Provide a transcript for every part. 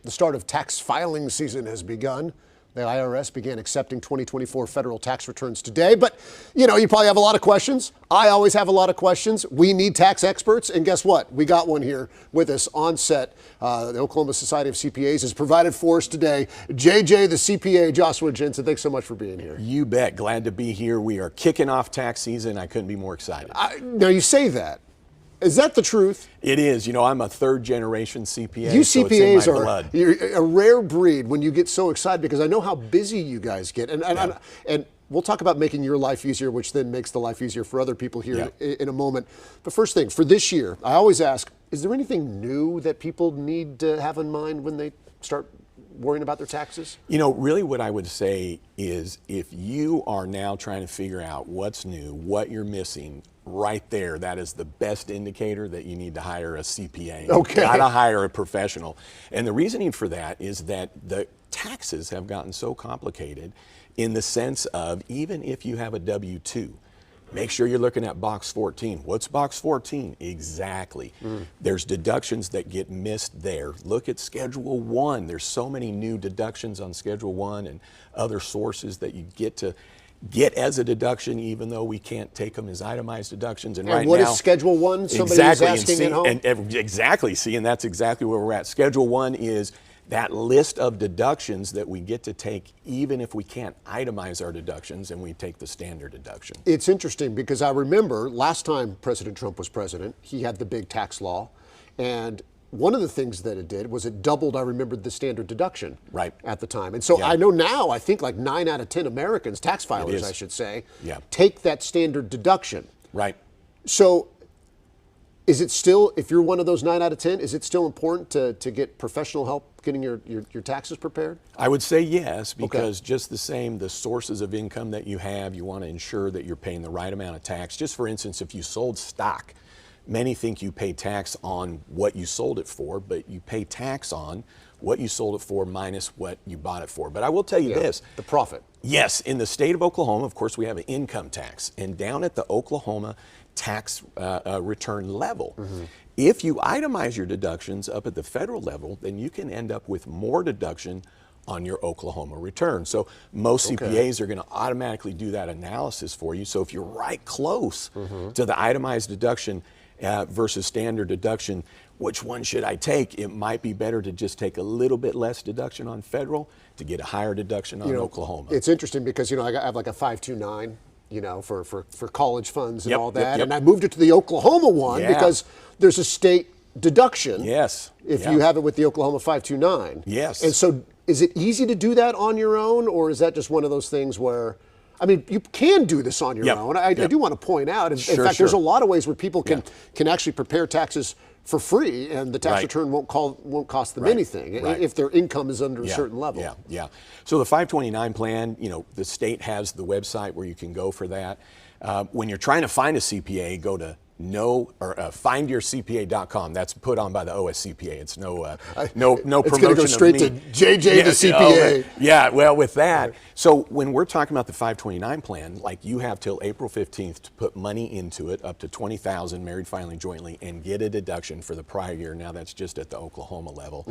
The start of tax filing season has begun. The IRS began accepting 2024 federal tax returns today. But, you probably have a lot of questions. I always have a lot of questions. We need tax experts. And guess what? We got one here with us on set. The Oklahoma Society of CPAs has provided for us today. JJ, the CPA, Joshua Jensen, thanks so much for being here. You bet. Glad to be here. We are kicking off tax season. I couldn't be more excited. Now, you say that. Is that the truth? It is. I'm a third-generation CPA. You so CPAs it's in my are blood. You're a rare breed when you get so excited, because I know how busy you guys get. And we'll talk about making your life easier, which then makes the life easier for other people here in a moment. But first thing, for this year, I always ask, is there anything new that people need to have in mind when they start worrying about their taxes? Really what I would say is, if you are now trying to figure out what's new, what you're missing, right there, that is the best indicator that you need to hire a CPA. Okay. You gotta hire a professional. And the reasoning for that is that the taxes have gotten so complicated, in the sense of, even if you have a W-2, make sure you're looking at box 14. What's box 14? Exactly. There's deductions that get missed there. Look at Schedule 1. There's so many new deductions on Schedule 1 and other sources that you get as a deduction, even though we can't take them as itemized deductions. And right what now, is Schedule 1? Somebody exactly, is asking at home? And that's exactly where we're at. Schedule 1 is that list of deductions that we get to take even if we can't itemize our deductions, and we take the standard deduction. It's interesting because I remember last time President Trump was president, he had the big tax law, and one of the things that it did was it doubled, I remember, the standard deduction at the time. And so I know now, I think like 9 out of 10 Americans, tax filers I should say, take that standard deduction. Right. So is it still, if you're one of those 9 out of 10, is it still important to get professional help getting your taxes prepared? I would say yes, because just the same, the sources of income that you have, you want to ensure that you're paying the right amount of tax. Just for instance, if you sold stock, many think you pay tax on what you sold it for, but you pay tax on what you sold it for minus what you bought it for. But I will tell you this. The profit. Yes, in the state of Oklahoma, of course, we have an income tax. And down at the Oklahoma tax return level, if you itemize your deductions up at the federal level, then you can end up with more deduction on your Oklahoma return. So most CPAs are going to automatically do that analysis for you. So if you're right close to the itemized deduction versus standard deduction, which one should I take? It might be better to just take a little bit less deduction on federal to get a higher deduction on Oklahoma. It's interesting because, I have like a 529, for college funds and all that. And I moved it to the Oklahoma one because there's a state deduction. Yes. If you have it with the Oklahoma 529. Yes. And so is it easy to do that on your own, or is that just one of those things where, you can do this on your own. I do want to point out, in fact, there's a lot of ways where people can actually prepare taxes for free, and the tax return won't cost them anything if their income is under a certain level. So the 529 plan, the state has the website where you can go for that. When you're trying to find a CPA, go to findyourcpa.com. That's put on by the OSCPA. It's no promotion. It's going to go straight to JJ the CPA. Well, with that, so when we're talking about the 529 plan, like, you have till April 15th to put money into it, up to $20,000, married filing jointly, and get a deduction for the prior year. Now that's just at the Oklahoma level.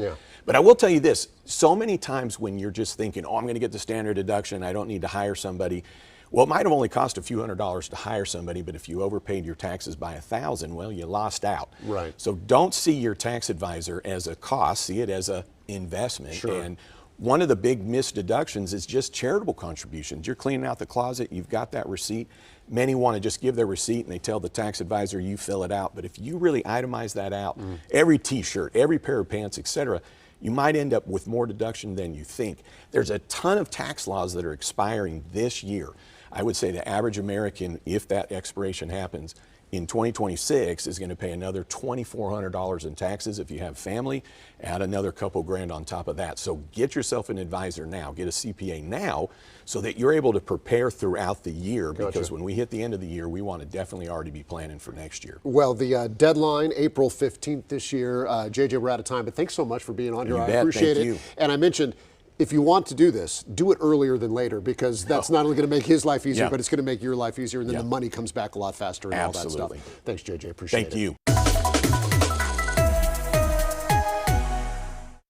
But I will tell you this: so many times when you're just thinking, I'm going to get the standard deduction, I don't need to hire somebody. Well, it might have only cost a few $100s to hire somebody, but if you overpaid your taxes by $1,000, well, you lost out. So don't see your tax advisor as a cost, see it as a investment. And one of the big missed deductions is just charitable contributions. You're cleaning out the closet, you've got that receipt. Many want to just give their receipt and they tell the tax advisor, you fill it out. But if you really itemize that out, every t-shirt, every pair of pants, etc., you might end up with more deduction than you think. There's a ton of tax laws that are expiring this year. I would say the average American, if that expiration happens in 2026, is going to pay another $2,400 in taxes. If you have family, add another couple grand on top of that. So get yourself an advisor now, get a CPA now, so that you're able to prepare throughout the year. Because when we hit the end of the year, we want to definitely already be planning for next year. Well, the deadline, April 15th this year. JJ, we're out of time, but thanks so much for being on here. I appreciate it. And I mentioned, if you want to do this, do it earlier than later, because that's not only going to make his life easier, but it's going to make your life easier, and then the money comes back a lot faster and all that stuff. Thanks, JJ. Appreciate it. Thank you.